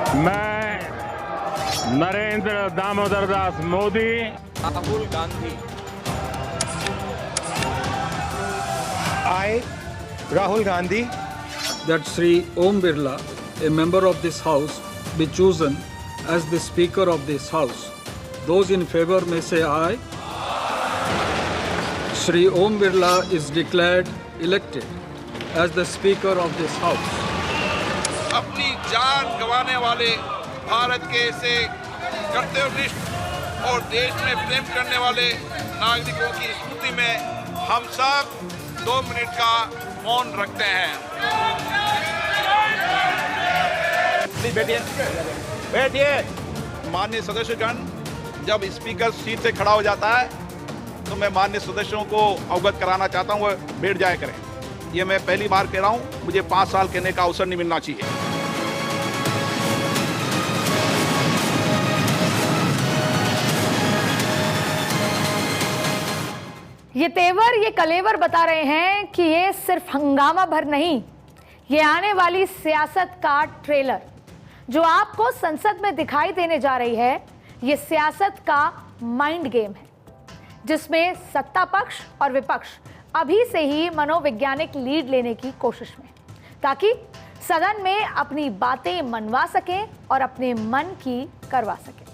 मैं Narendra Damodar Das Modi, Rahul Gandhi, I, Rahul Gandhi, that Sri Om Birla, a member of this House, be chosen as the Speaker of this House. Those in favor may say aye. Sri Om Birla is declared elected as the Speaker of this House. अपनी जान गंवाने वाले भारत के ऐसे कर्तव्यनिष्ठ और देश में प्रेम करने वाले नागरिकों की स्मृति में हम सब 2 मिनट का मौन रखते हैं। बैठिए, बैठिए। माननीय सदस्यगण, जब स्पीकर सीट से खड़ा हो जाता है तो मैं माननीय सदस्यों को अवगत कराना चाहता हूँ, वह बैठ जाया करें। ये मैं पहली बार कह रहा हूँ, मुझे 5 साल कहने का अवसर नहीं मिलना चाहिए। ये तेवर, ये कलेवर बता रहे हैं कि ये सिर्फ हंगामा भर नहीं, ये आने वाली सियासत का ट्रेलर जो आपको संसद में दिखाई देने जा रही है, ये सियासत का माइंड गेम है जिसमें सत्ता पक्ष और विपक्ष अभी से ही मनोवैज्ञानिक लीड लेने की कोशिश में, ताकि सदन में अपनी बातें मनवा सकें और अपने मन की करवा सकें।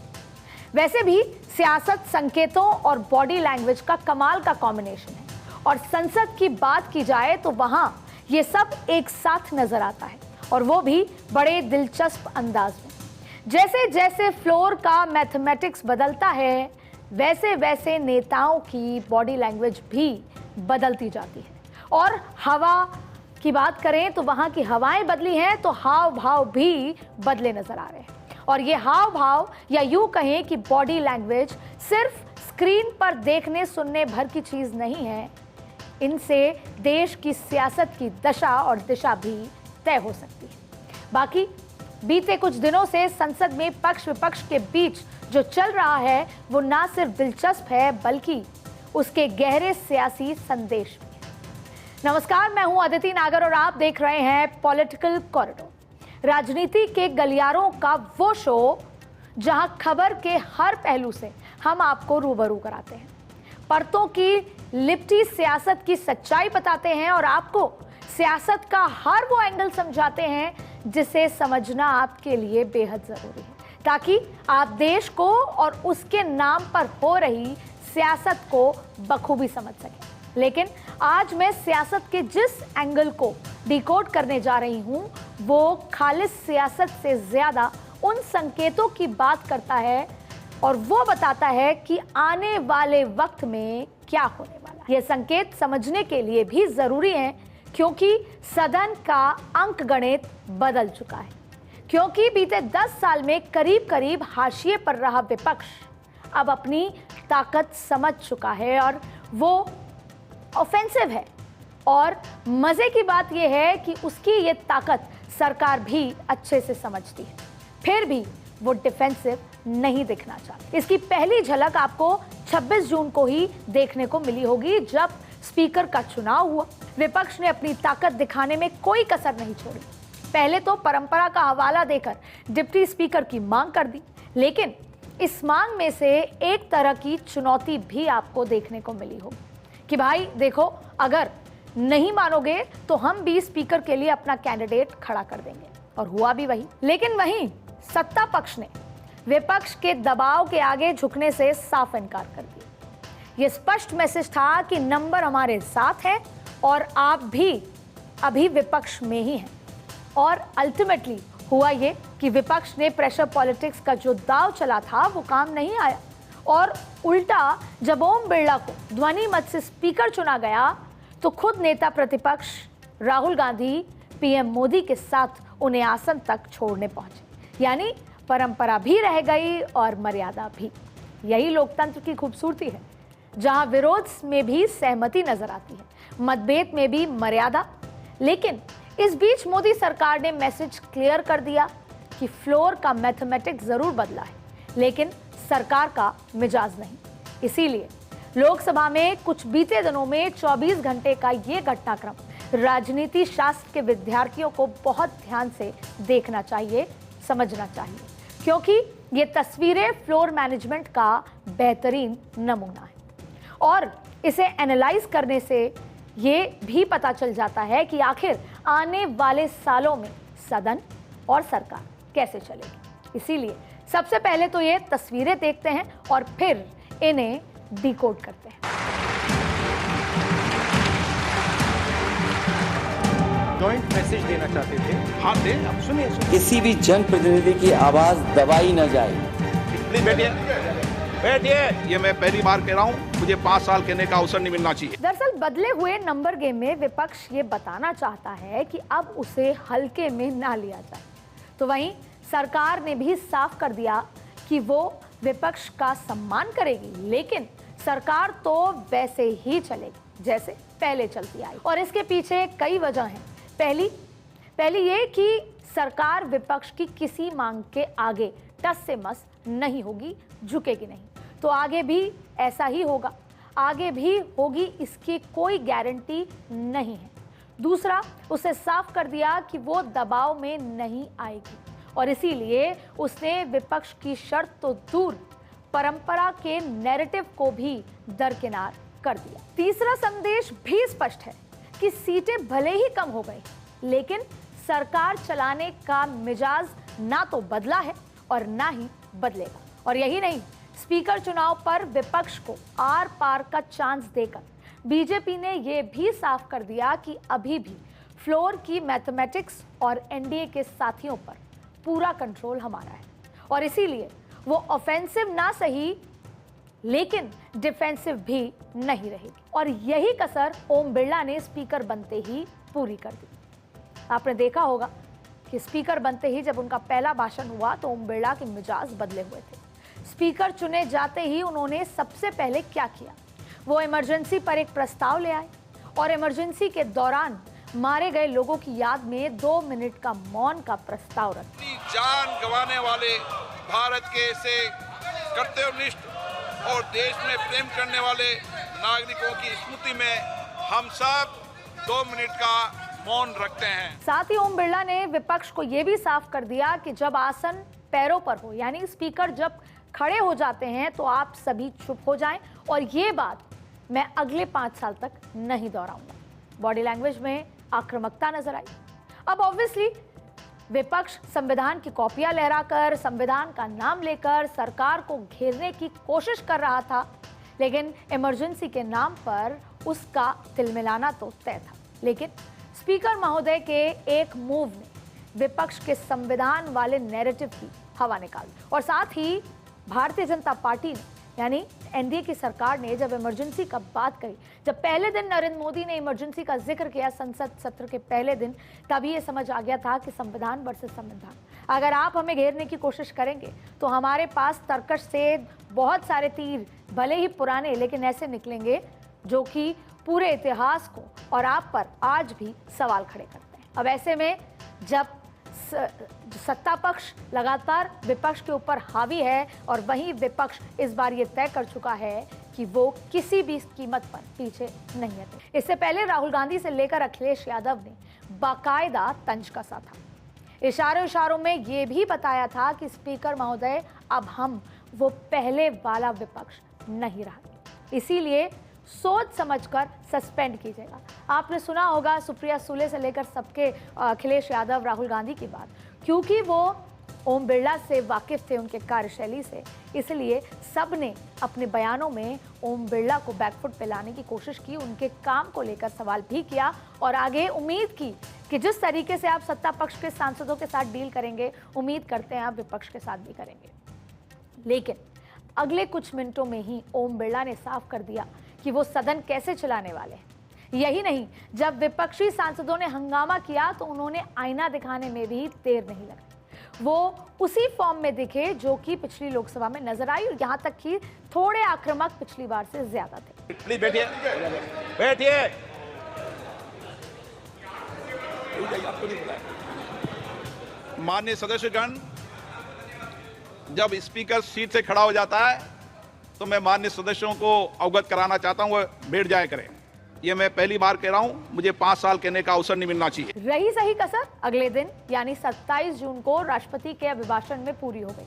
वैसे भी सियासत संकेतों और बॉडी लैंग्वेज का कमाल का कॉम्बिनेशन है, और संसद की बात की जाए तो वहां ये सब एक साथ नजर आता है, और वो भी बड़े दिलचस्प अंदाज में। जैसे जैसे फ्लोर का मैथमेटिक्स बदलता है, वैसे वैसे नेताओं की बॉडी लैंग्वेज भी बदलती जाती है। और हवा की बात करें तो वहां की हवाएं बदली हैं तो हाव भाव भी बदले नजर आ रहे हैं। और ये हाव भाव, या यूं कहें कि बॉडी लैंग्वेज, सिर्फ स्क्रीन पर देखने सुनने भर की चीज नहीं है, इनसे देश की सियासत की दशा और दिशा भी तय हो सकती है। बाकी बीते कुछ दिनों से संसद में पक्ष विपक्ष के बीच जो चल रहा है वो ना सिर्फ दिलचस्प है बल्कि उसके गहरे सियासी संदेश भी है। नमस्कार, मैं हूं अदिति नागर और आप देख रहे हैं पॉलिटिकल कॉरिडोर, राजनीति के गलियारों का वो शो जहां खबर के हर पहलू से हम आपको रूबरू कराते हैं, परतों की लिपटी सियासत की सच्चाई बताते हैं और आपको सियासत का हर वो एंगल समझाते हैं जिसे समझना आपके लिए बेहद जरूरी है, ताकि आप देश को और उसके नाम पर हो रही सियासत को बखूबी समझ सकें। लेकिन आज मैं सियासत के जिस एंगल को डिकोड करने जा रही हूं वो खालिस सियासत से ज्यादा उन संकेतों की बात करता है और वो बताता है कि आने वाले वक्त में क्या होने वाला है। ये संकेत समझने के लिए भी जरूरी है क्योंकि सदन का अंक गणित बदल चुका है, क्योंकि बीते 10 साल में करीब करीब हाशिए पर रहा विपक्ष अब अपनी ताकत समझ चुका है और वो ऑफेंसिव है। और मजे की बात यह है कि उसकी ये ताकत सरकार भी अच्छे से समझती है, फिर भी वो डिफेंसिव नहीं दिखना चाहती। इसकी पहली झलक आपको 26 जून को ही देखने को मिली होगी, जब स्पीकर का चुनाव हुआ। विपक्ष ने अपनी ताकत दिखाने में कोई कसर नहीं छोड़ी। पहले तो परंपरा का हवाला देकर डिप्टी स्पीकर की मांग कर दी, लेकिन इस मांग में से एक तरह की चुनौती भी आपको देखने को मिली होगी कि भाई देखो, अगर नहीं मानोगे तो हम भी स्पीकर के लिए अपना कैंडिडेट खड़ा कर देंगे, और हुआ भी वही। लेकिन वहीं सत्ता पक्ष ने विपक्ष के दबाव के आगे झुकने से साफ इनकार कर दिया। यह स्पष्ट मैसेज था कि नंबर हमारे साथ है और आप भी अभी विपक्ष में ही हैं। और अल्टीमेटली हुआ ये कि विपक्ष ने प्रेशर पॉलिटिक्स का जो दाव चला था वो काम नहीं आया, और उल्टा जब ओम बिरला को ध्वनि मत से स्पीकर चुना गया तो खुद नेता प्रतिपक्ष राहुल गांधी पीएम मोदी के साथ उन्हें आसन तक छोड़ने पहुंचे। यानी परंपरा भी रह गई और मर्यादा भी। यही लोकतंत्र की खूबसूरती है, जहां विरोध में भी सहमति नजर आती है, मतभेद में भी मर्यादा। लेकिन इस बीच मोदी सरकार ने मैसेज क्लियर कर दिया कि फ्लोर का मैथमेटिक्स जरूर बदला है, लेकिन सरकार का मिजाज नहीं। इसीलिए लोकसभा में कुछ बीते दिनों में 24 घंटे का ये घटनाक्रम राजनीति शास्त्र के विद्यार्थियों को बहुत ध्यान से देखना चाहिए, समझना चाहिए, क्योंकि ये तस्वीरें फ्लोर मैनेजमेंट का बेहतरीन नमूना है। और इसे एनालाइज करने से ये भी पता चल जाता है कि आखिर आने वाले सालों में सदन और सरकार कैसे चलेगी। इसीलिए सबसे पहले तो ये तस्वीरें देखते हैं और फिर इन्हें डिकोड करते हैं। जॉइंट मैसेज देना चाहते थे। हाँ दे, आप सुनिए। किसी भी जनप्रतिनिधि की आवाज दबाई न जाए। प्लीज बैठिए, बैठिए। ये मैं पहली बार कह रहा हूँ, मुझे 5 साल कहने का अवसर नहीं मिलना चाहिए। दरअसल बदले हुए नंबर गेम में विपक्ष ये बताना चाहता है कि अब उसे हल्के में ना लिया जाए। तो वहीं सरकार ने भी साफ कर दिया कि वो विपक्ष का सम्मान करेगी, लेकिन सरकार तो वैसे ही चलेगी जैसे पहले चलती आई। और इसके पीछे कई वजह हैं। पहली ये कि सरकार विपक्ष की किसी मांग के आगे टस से मस नहीं होगी, झुकेगी नहीं। तो आगे भी ऐसा ही होगा, आगे भी होगी, इसकी कोई गारंटी नहीं है। दूसरा, उसे साफ कर दिया कि वो दबाव में नहीं आएगी और इसीलिए उसने विपक्ष की शर्त तो दूर, परंपरा के नैरेटिव को भी दरकिनार कर दिया। तीसरा संदेश भी स्पष्ट है कि सीटें भले ही कम हो गई, लेकिन सरकार चलाने का मिजाज ना तो बदला है और ना ही बदलेगा। और यही नहीं, स्पीकर चुनाव पर विपक्ष को आर पार का चांस देकर बीजेपी ने यह भी साफ कर दिया कि अभी भी फ्लोर की मैथमेटिक्स और एनडीए के साथियों पर पूरा कंट्रोल हमारा है और इसीलिए वो ऑफेंसिव ना सही लेकिन डिफेंसिव भी नहीं रहेगी। और यही कसर ओम बिरला ने स्पीकर बनते ही पूरी कर दी। आपने देखा होगा कि स्पीकर बनते ही जब उनका पहला भाषण हुआ तो ओम बिरला के मिजाज बदले हुए थे। स्पीकर चुने जाते ही उन्होंने सबसे पहले क्या किया, वो इमरजेंसी पर एक प्रस्ताव ले आए और इमरजेंसी के दौरान मारे गए लोगों की याद में 2 मिनट का मौन का प्रस्ताव रखा। जान गंवाने वाले भारत के ऐसे कर्तव्यनिष्ठ और देश में प्रेम करने वाले नागरिकों की स्मृति में हम सब 2 मिनट का मौन रखते हैं। साथ ही ओम बिरला ने विपक्ष को यह भी साफ कर दिया कि जब आसन पैरों पर हो, यानी स्पीकर जब खड़े हो जाते हैं तो आप सभी चुप हो जाएं और ये बात मैं अगले 5 साल तक नहीं दोहराऊंगा। बॉडी लैंग्वेज में आक्रामकता नजर आई। अब ऑब्वियसली विपक्ष संविधान की कॉपियां लहराकर, संविधान का नाम लेकर सरकार को घेरने की कोशिश कर रहा था, लेकिन इमरजेंसी के नाम पर उसका तिलमिलाना तो तय था। लेकिन स्पीकर महोदय के एक मूव ने विपक्ष के संविधान वाले नैरेटिव की हवा निकाल दी और साथ ही भारतीय जनता पार्टी ने, यानी एनडीए की सरकार ने जब इमरजेंसी का बात कही, जब पहले दिन नरेंद्र मोदी ने इमरजेंसी का जिक्र किया संसद सत्र के पहले दिन, तभी ये समझ आ गया था कि संविधान वर्सेस संविधान। अगर आप हमें घेरने की कोशिश करेंगे तो हमारे पास तर्कश से बहुत सारे तीर, भले ही पुराने, लेकिन ऐसे निकलेंगे जो कि पूरे इतिहास को और आप पर आज भी सवाल खड़े करते हैं। अब ऐसे में जब सत्ता पक्ष लगातार विपक्ष के ऊपर हावी है और वहीं विपक्ष इस बार ये तय कर चुका है कि वो किसी भी कीमत पर पीछे नहीं हटे। इससे पहले राहुल गांधी से लेकर अखिलेश यादव ने बाकायदा तंज कसा था। इशारों में ये भी बताया था कि स्पीकर महोदय अब हम वो पहले वाला विपक्ष नहीं रहा, इसीलिए सोच समझकर सस्पेंड कीजिएगा। आपने सुना होगा सुप्रिया सुले से लेकर सबके अखिलेश यादव, राहुल गांधी की बात, क्योंकि वो ओम बिरला से वाकिफ थे, उनके कार्यशैली से, इसलिए सब ने अपने बयानों में ओम बिरला को बैकफुट पे लाने की कोशिश की, उनके काम को लेकर सवाल भी किया और आगे उम्मीद की कि जिस तरीके से आप सत्ता पक्ष के सांसदों के साथ डील करेंगे, उम्मीद करते हैं आप विपक्ष के साथ भी करेंगे। लेकिन अगले कुछ मिनटों में ही ओम बिरला ने साफ कर दिया कि वो सदन कैसे चलाने वाले हैं। यही नहीं, जब विपक्षी सांसदों ने हंगामा किया तो उन्होंने आईना दिखाने में भी देर नहीं लगाई। वो उसी फॉर्म में दिखे जो कि पिछली लोकसभा में नजर आई और यहां तक कि थोड़े आक्रामक पिछली बार से ज्यादा थे। प्लीज बैठिए, बैठिए। माननीय सदस्यगण, जब स्पीकर सीट से खड़ा हो जाता है तो मैं माननीय सदस्यों को अवगत कराना चाहता हूं, वह बैठ जाया करें। ये मैं पहली बार कह रहा हूं, मुझे 5 साल कहने का अवसर नहीं मिलना चाहिए। रही सही कसर अगले दिन यानी 27 जून को राष्ट्रपति के अभिभाषण में पूरी हो गई,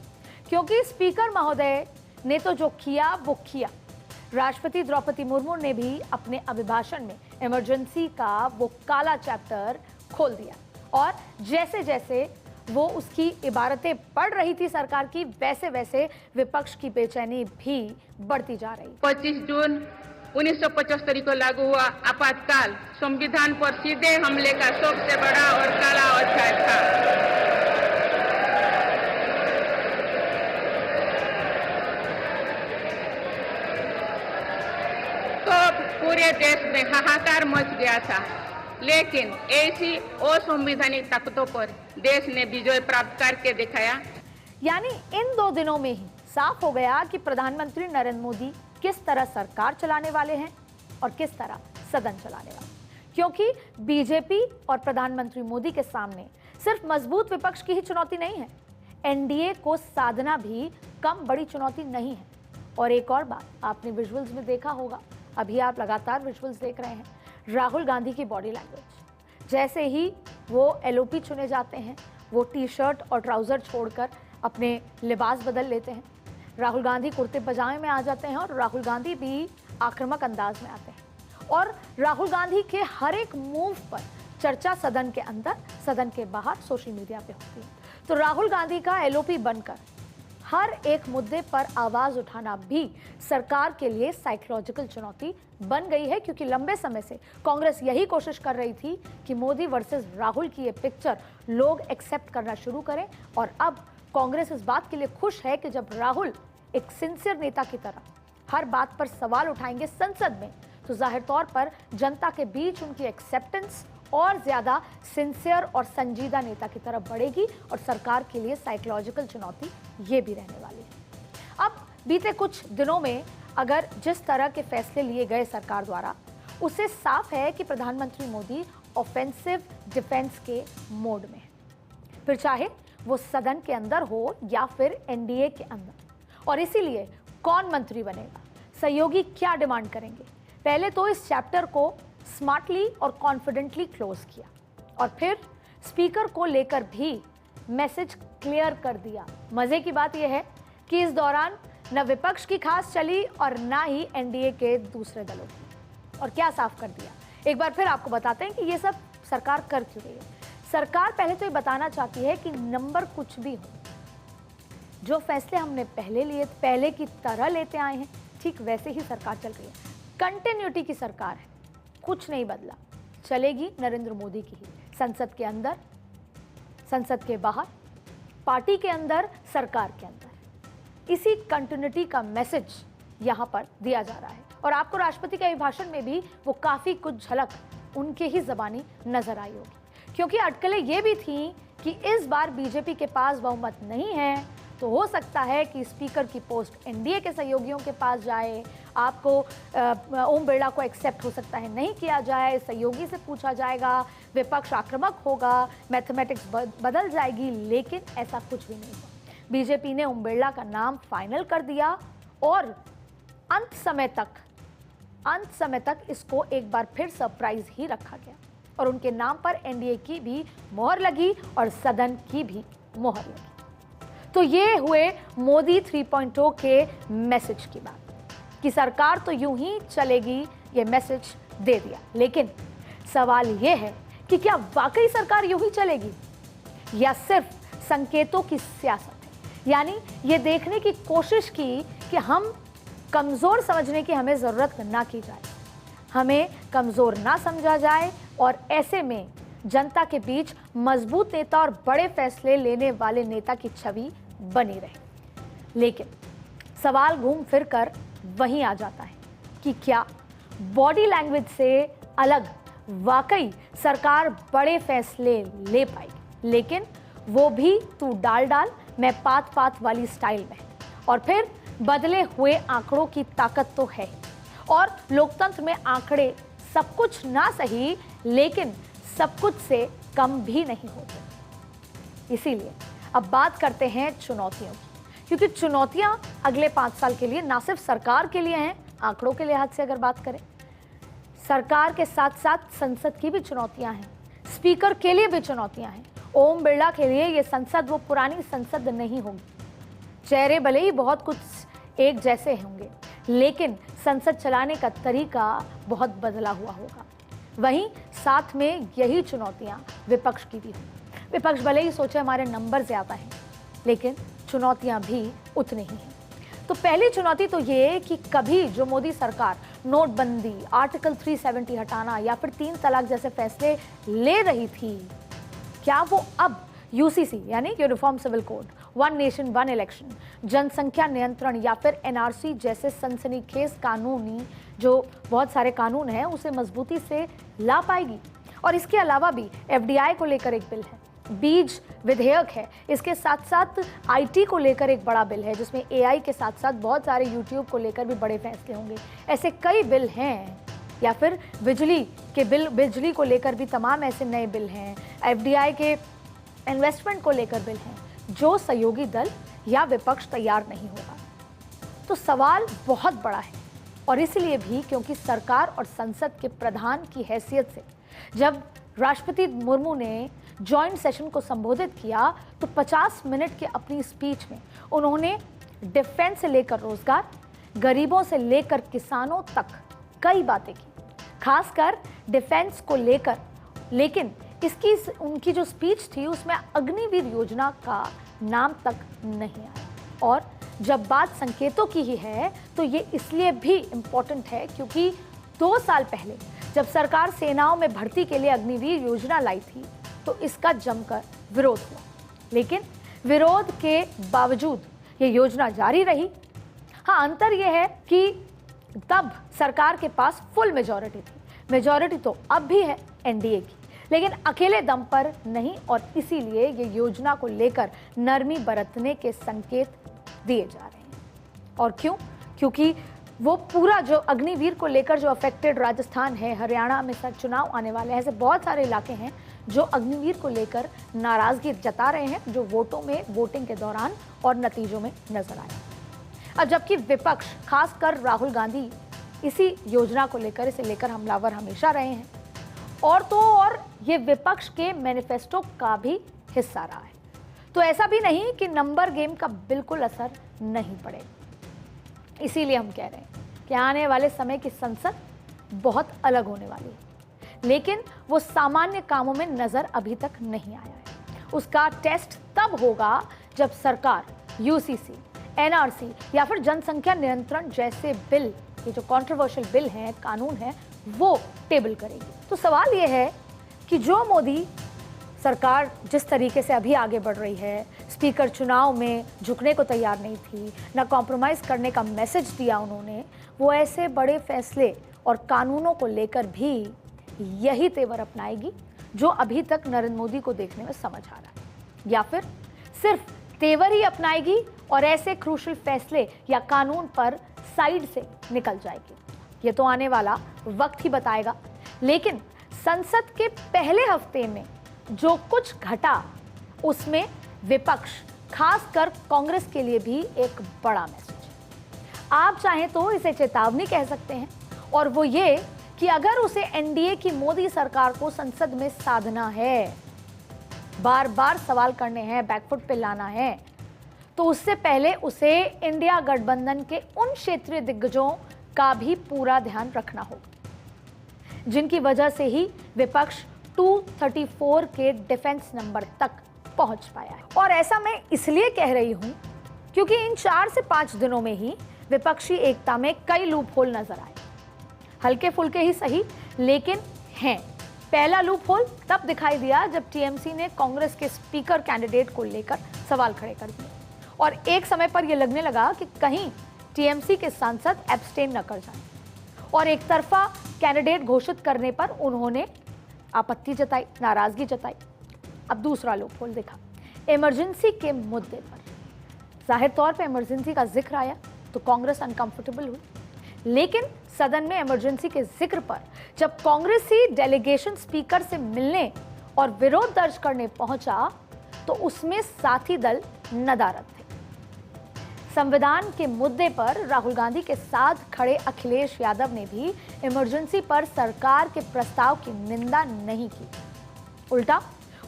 क्योंकि स्पीकर महोदय ने तो जो किया वो किया। राष्ट्रपति द्रौपदी मुर्मू ने भी अपने अभिभाषण में इमरजेंसी का वो काला चैप्टर खोल दिया और जैसे जैसे वो उसकी इबारतें पढ़ रही थी सरकार की, वैसे वैसे विपक्ष की बेचैनी भी बढ़ती जा रही। 25 जून 1975 को लागू हुआ आपातकाल संविधान पर सीधे हमले का सबसे बड़ा और काला अध्याय था। तो पूरे देश में हाहाकार मच गया था, लेकिन ऐसी असंवैधानिक ताकतों पर देश ने विजय प्राप्त करके दिखाया। यानी इन 2 दिनों में ही साफ हो गया कि प्रधानमंत्री नरेंद्र मोदी किस तरह सरकार चलाने वाले हैं और किस तरह सदन चलाने वाले, क्योंकि बीजेपी और प्रधानमंत्री मोदी के सामने सिर्फ मजबूत विपक्ष की ही चुनौती नहीं है, एनडीए को साधना भी कम बड़ी चुनौती नहीं है। और एक और बात आपने विजुअल्स में देखा होगा, अभी आप लगातार विजुअल्स देख रहे हैं, राहुल गांधी की बॉडी लैंग्वेज। जैसे ही वो एलओपी चुने जाते हैं, वो टी शर्ट और ट्राउजर छोड़कर अपने लिबास बदल लेते हैं। राहुल गांधी कुर्ते पजामे में आ जाते हैं और राहुल गांधी भी आक्रामक अंदाज में आते हैं। और राहुल गांधी के हर एक मूव पर चर्चा सदन के अंदर, सदन के बाहर, सोशल मीडिया पे होती है। तो राहुल गांधी का एलओपी बनकर हर एक मुद्दे पर आवाज उठाना भी सरकार के लिए साइकोलॉजिकल चुनौती बन गई है, क्योंकि लंबे समय से कांग्रेस यही कोशिश कर रही थी कि मोदी वर्सेस राहुल की ये पिक्चर लोग एक्सेप्ट करना शुरू करें। और अब कांग्रेस इस बात के लिए खुश है कि जब राहुल एक सिंसियर नेता की तरह हर बात पर सवाल उठाएंगे संसद में, तो जाहिर तौर पर जनता के बीच उनकी एक्सेप्टेंस और ज्यादा सिंसियर और संजीदा नेता की तरफ बढ़ेगी और सरकार के लिए साइकोलॉजिकल चुनौती ये भी रहने वाली है। अब बीते कुछ दिनों में अगर जिस तरह के फैसले लिए गए सरकार द्वारा, उससे साफ है कि प्रधानमंत्री मोदी ऑफेंसिव डिफेंस के मोड में है, फिर चाहे वो सदन के अंदर हो या फिर एनडीए के अंदर। और इसीलिए कौन मंत्री बनेगा, सहयोगी क्या डिमांड करेंगे, पहले तो इस चैप्टर को स्मार्टली और कॉन्फिडेंटली क्लोज किया और फिर स्पीकर को लेकर भी मैसेज क्लियर कर दिया। मजे की बात यह है कि इस दौरान न विपक्ष की खास चली और ना ही एनडीए के दूसरे दलों की। और क्या साफ कर दिया, एक बार फिर आपको बताते हैं कि ये सब सरकार कर क्यों रही है। सरकार पहले तो ये बताना चाहती है कि नंबर कुछ भी हो, जो फैसले हमने पहले लिए, पहले की तरह लेते आए हैं, ठीक वैसे ही सरकार चल रही है। कंटिन्यूटी की सरकार है, कुछ नहीं बदला, चलेगी नरेंद्र मोदी की ही। संसद के अंदर, संसद के बाहर, पार्टी के अंदर, सरकार के अंदर, इसी कंटिन्यूटी का मैसेज यहां पर दिया जा रहा है। और आपको राष्ट्रपति के अभिभाषण में भी वो काफी कुछ झलक उनके ही जबानी नजर आई होगी, क्योंकि अटकलें ये भी थी कि इस बार बीजेपी के पास बहुमत नहीं है, तो हो सकता है कि स्पीकर की पोस्ट एनडीए के सहयोगियों के पास जाए, आपको ओम बिरला को एक्सेप्ट हो सकता है नहीं किया जाए, सहयोगी से पूछा जाएगा, विपक्ष आक्रामक होगा, मैथमेटिक्स बदल जाएगी, लेकिन ऐसा कुछ भी नहीं हुआ। बीजेपी ने ओम बिरला का नाम फाइनल कर दिया और अंत समय तक इसको एक बार फिर सरप्राइज ही रखा गया और उनके नाम पर एनडीए की भी मोहर लगी और सदन की भी मोहर लगी। तो ये हुए मोदी 3.0 के मैसेज की बात कि सरकार तो यूं ही चलेगी, ये मैसेज दे दिया। लेकिन सवाल ये है कि क्या वाकई सरकार यूं ही चलेगी या सिर्फ संकेतों की सियासत है। यानी ये देखने की कोशिश की कि हम कमजोर समझने की हमें जरूरत ना की जाए, हमें कमजोर ना समझा जाए और ऐसे में जनता के बीच मजबूत नेता और बड़े फैसले लेने वाले नेता की छवि बनी रहे। लेकिन सवाल घूम फिर कर वहीं आ जाता है कि क्या बॉडी लैंग्वेज से अलग वाकई सरकार बड़े फैसले ले पाएगी, लेकिन वो भी तू डाल मैं पात वाली स्टाइल में। और फिर बदले हुए आंकड़ों की ताकत तो है और लोकतंत्र में आंकड़े सब कुछ ना सही, लेकिन सब कुछ से कम भी नहीं होते। इसीलिए अब बात करते हैं चुनौतियों की, क्योंकि चुनौतियां अगले 5 साल के लिए ना सिर्फ सरकार के लिए हैं, आंकड़ों के लिहाज से अगर बात करें, सरकार के साथ साथ संसद की भी चुनौतियां हैं, स्पीकर के लिए भी चुनौतियां हैं। ओम बिरला के लिए ये संसद वो पुरानी संसद नहीं होगी। चेहरे भले ही बहुत कुछ एक जैसे होंगे, लेकिन संसद चलाने का तरीका बहुत बदला हुआ होगा। वहीं साथ में यही चुनौतियां विपक्ष की भी हों। विपक्ष भले ही सोचे हमारे नंबर ज्यादा हैं, लेकिन चुनौतियां भी उतनी ही हैं। तो पहली चुनौती तो ये कि कभी जो मोदी सरकार नोटबंदी, आर्टिकल 370 हटाना या फिर 3 तलाक जैसे फैसले ले रही थी, क्या वो अब यूसीसी यानी uniform civil code, one nation one election, जनसंख्या नियंत्रण या फिर एनआरसी जैसे सनसनीखेज कानूनी जो बहुत सारे कानून हैं उसे मजबूती से ला पाएगी? और इसके अलावा भी एफडीआई को लेकर एक बिल है, बीज विधेयक है, इसके साथ साथ आईटी को लेकर एक बड़ा बिल है जिसमें एआई के साथ साथ बहुत सारे यूट्यूब को लेकर भी बड़े फैसले होंगे। ऐसे कई बिल हैं, या फिर बिजली के बिल, बिजली को लेकर भी तमाम ऐसे नए बिल हैं, एफडीआई के इन्वेस्टमेंट को लेकर बिल हैं जो सहयोगी दल या विपक्ष तैयार नहीं होगा। तो सवाल बहुत बड़ा है, और इसलिए भी क्योंकि सरकार और संसद के प्रधान की हैसियत से जब राष्ट्रपति मुर्मू ने जॉइंट सेशन को संबोधित किया तो 50 मिनट की अपनी स्पीच में उन्होंने डिफेंस से लेकर रोजगार, गरीबों से लेकर किसानों तक कई बातें की, खासकर डिफेंस को लेकर। लेकिन इसकी उनकी जो स्पीच थी उसमें अग्निवीर योजना का नाम तक नहीं आया। और जब बात संकेतों की ही है तो ये इसलिए भी इम्पोर्टेंट है क्योंकि 2 साल पहले जब सरकार सेनाओं में भर्ती के लिए अग्निवीर योजना लाई थी तो इसका जमकर विरोध हुआ, लेकिन विरोध के बावजूद ये योजना जारी रही। हाँ, अंतर यह है कि तब सरकार के पास फुल मेजॉरिटी थी, मेजॉरिटी तो अब भी है एनडीए की, लेकिन अकेले दम पर नहीं, और इसीलिए ये योजना को लेकर नरमी बरतने के संकेत दिए जा रहे हैं। और क्यों? क्योंकि वो पूरा जो अग्निवीर को लेकर जो अफेक्टेड राजस्थान है, हरियाणा में सर चुनाव आने वाले हैं, ऐसे बहुत सारे इलाके हैं जो अग्निवीर को लेकर नाराजगी जता रहे हैं, जो वोटों में, वोटिंग के दौरान और नतीजों में नजर आया। अब जबकि विपक्ष, खासकर राहुल गांधी, इसी योजना को लेकर, इसे लेकर हमलावर हमेशा रहे हैं, और तो और ये विपक्ष के मैनिफेस्टो का भी हिस्सा रहा है। तो ऐसा भी नहीं कि नंबर गेम का बिल्कुल असर नहीं पड़ेगा। इसीलिए हम कह रहे हैं कि आने वाले समय की संसद बहुत अलग होने वाली है, लेकिन वो सामान्य कामों में नजर अभी तक नहीं आया है। उसका टेस्ट तब होगा जब सरकार यूसीसी, एनआरसी या फिर जनसंख्या नियंत्रण जैसे बिल, ये जो कंट्रोवर्शियल बिल हैं, कानून है, वो टेबल करेगी। तो सवाल ये है कि जो मोदी सरकार जिस तरीके से अभी आगे बढ़ रही है, स्पीकर चुनाव में झुकने को तैयार नहीं थी, ना कॉम्प्रोमाइज़ करने का मैसेज दिया उन्होंने, वो ऐसे बड़े फैसले और कानूनों को लेकर भी यही तेवर अपनाएगी जो अभी तक नरेंद्र मोदी को देखने में समझ आ रहा है, या फिर सिर्फ तेवर ही अपनाएगी और ऐसे क्रूशल फैसले या कानून पर साइड से निकल जाएगी? ये तो आने वाला वक्त ही बताएगा। लेकिन संसद के पहले हफ्ते में जो कुछ घटा उसमें विपक्ष, खासकर कांग्रेस के लिए भी एक बड़ा मैसेज है। आप चाहें तो इसे चेतावनी कह सकते हैं, और वो ये कि अगर उसे एनडीए की मोदी सरकार को संसद में साधना है, बार बार सवाल करने हैं, बैकफुट पे लाना है, तो उससे पहले उसे इंडिया गठबंधन के उन क्षेत्रीय दिग्गजों का भी पूरा ध्यान रखना होगा जिनकी वजह से ही विपक्ष 234 के डिफेंस नंबर तक पहुंच पाया है। और ऐसा मैं इसलिए कह रही हूं क्योंकि इन 4 से 5 दिनों में ही विपक्षी एकता में कई लूप होल नजर आए, हल्के फुल्के ही सही, लेकिन हैं। पहला लूप होल तब दिखाई दिया जब टीएमसी ने कांग्रेस के स्पीकर कैंडिडेट को लेकर सवाल खड़े कर दिए, और एक समय पर यह लगने लगा कि कहीं टीएमसी के सांसद एब्सटेन न कर जाएं, और एक तरफा कैंडिडेट घोषित करने पर उन्होंने आपत्ति जताई, नाराजगी जताई। अब दूसरा लूप होल देखा, इमरजेंसी के मुद्दे पर जाहिर तौर पर इमरजेंसी का जिक्र आया तो कांग्रेस अनकंफर्टेबल हुई, लेकिन सदन में इमरजेंसी के जिक्र पर जब कांग्रेसी डेलीगेशन स्पीकर से मिलने और विरोध दर्ज करने पहुंचा तो उसमें साथी दल नदारद थे। संविधान के मुद्दे पर राहुल गांधी के साथ खड़े अखिलेश यादव ने भी इमरजेंसी पर सरकार के प्रस्ताव की निंदा नहीं की। उल्टा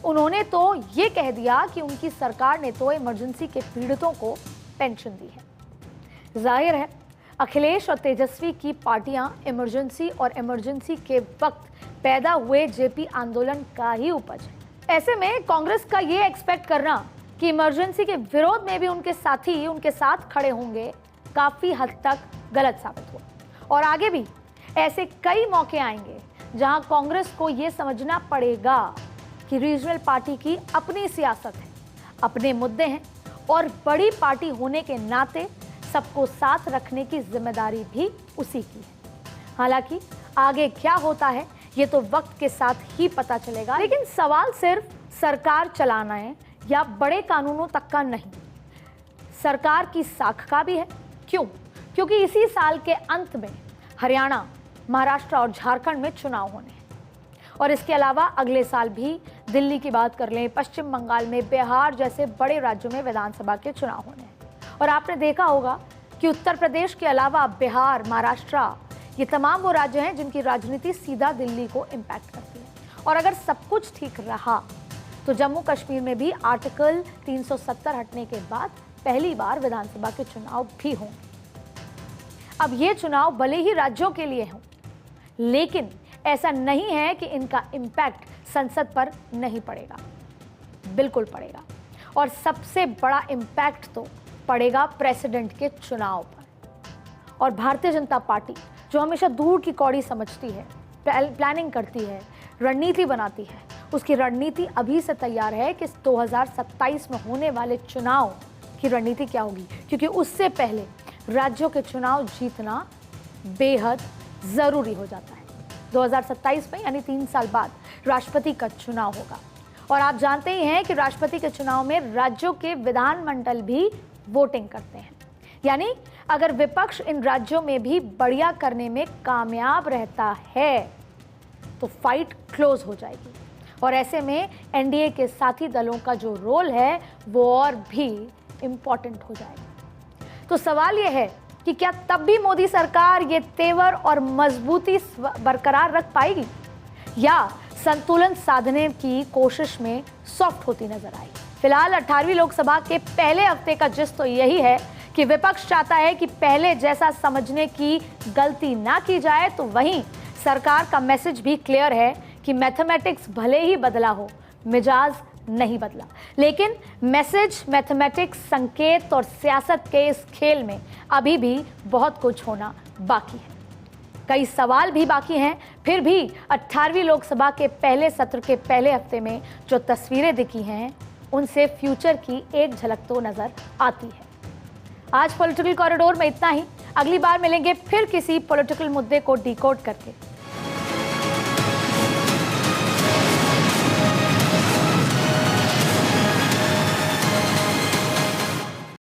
उन्होंने तो ये कह दिया कि उनकी सरकार ने तो इमरजेंसी के पीड़ितों को पेंशन दी है। जाहिर है अखिलेश और तेजस्वी की पार्टियां इमरजेंसी और इमरजेंसी के वक्त पैदा हुए जेपी आंदोलन का ही उपज है। ऐसे में कांग्रेस का ये एक्सपेक्ट करना कि इमरजेंसी के विरोध में भी उनके साथी उनके साथ खड़े होंगे काफी हद तक गलत साबित हुआ। और आगे भी ऐसे कई मौके आएंगे जहां कांग्रेस को ये समझना पड़ेगा कि रीजनल पार्टी की अपनी सियासत है, अपने मुद्दे हैं और बड़ी पार्टी होने के नाते सबको साथ रखने की जिम्मेदारी भी उसी की है। हालांकि आगे क्या होता है ये तो वक्त के साथ ही पता चलेगा, लेकिन सवाल सिर्फ सरकार चलाना है या बड़े कानूनों तक का नहीं, सरकार की साख का भी है। क्यों? क्योंकि इसी साल के अंत में हरियाणा, महाराष्ट्र और झारखंड में चुनाव होने हैं और इसके अलावा अगले साल भी दिल्ली की बात कर लें, पश्चिम बंगाल में, बिहार जैसे बड़े राज्यों में विधानसभा के चुनाव होने हैं। और आपने देखा होगा कि उत्तर प्रदेश के अलावा बिहार, महाराष्ट्र, ये तमाम वो राज्य हैं जिनकी राजनीति सीधा दिल्ली को इम्पैक्ट करती है। और अगर सब कुछ ठीक रहा तो जम्मू कश्मीर में भी आर्टिकल 370 हटने के बाद पहली बार विधानसभा के चुनाव भी होंगे। अब ये चुनाव भले ही राज्यों के लिए हों, लेकिन ऐसा नहीं है कि इनका इम्पैक्ट संसद पर नहीं पड़ेगा, बिल्कुल पड़ेगा। और सबसे बड़ा इम्पैक्ट तो पड़ेगा प्रेसिडेंट के चुनाव पर। और भारतीय जनता पार्टी जो हमेशा दूर की कौड़ी समझती है, प्लानिंग करती है, रणनीति बनाती है, उसकी रणनीति अभी से तैयार है कि 2027 में होने वाले चुनाव की रणनीति क्या होगी, क्योंकि उससे पहले राज्यों के चुनाव जीतना बेहद ज़रूरी हो जाता है। 2027 में यानी 3 साल बाद राष्ट्रपति का चुनाव होगा और आप जानते ही हैं कि राष्ट्रपति के चुनाव में राज्यों के विधानमंडल भी वोटिंग करते हैं। यानी अगर विपक्ष इन राज्यों में भी बढ़िया करने में कामयाब रहता है तो फाइट क्लोज हो जाएगी और ऐसे में एनडीए के साथी दलों का जो रोल है वो और भी इम्पोर्टेंट हो जाएगा। तो सवाल ये है कि क्या तब भी मोदी सरकार ये तेवर और मजबूती बरकरार रख पाएगी या संतुलन साधने की कोशिश में सॉफ्ट होती नजर आएगी। फिलहाल 18वीं लोकसभा के पहले हफ्ते का जिस तो यही है कि विपक्ष चाहता है कि पहले जैसा समझने की गलती ना की जाए, तो वहीं सरकार का मैसेज भी क्लियर है कि मैथमेटिक्स भले ही बदला हो, मिजाज नहीं बदला। लेकिन मैसेज, मैथमेटिक्स, संकेत और सियासत के इस खेल में अभी भी बहुत कुछ होना बाकी है। कई सवाल भी बाकी हैं। फिर भी 18वीं लोकसभा के पहले सत्र के पहले हफ्ते में जो तस्वीरें दिखी हैं उनसे फ्यूचर की एक झलक तो नजर आती है। आज पॉलिटिकल कॉरिडोर में इतना ही। अगली बार मिलेंगे फिर किसी पॉलिटिकल मुद्दे को डिकोड करके।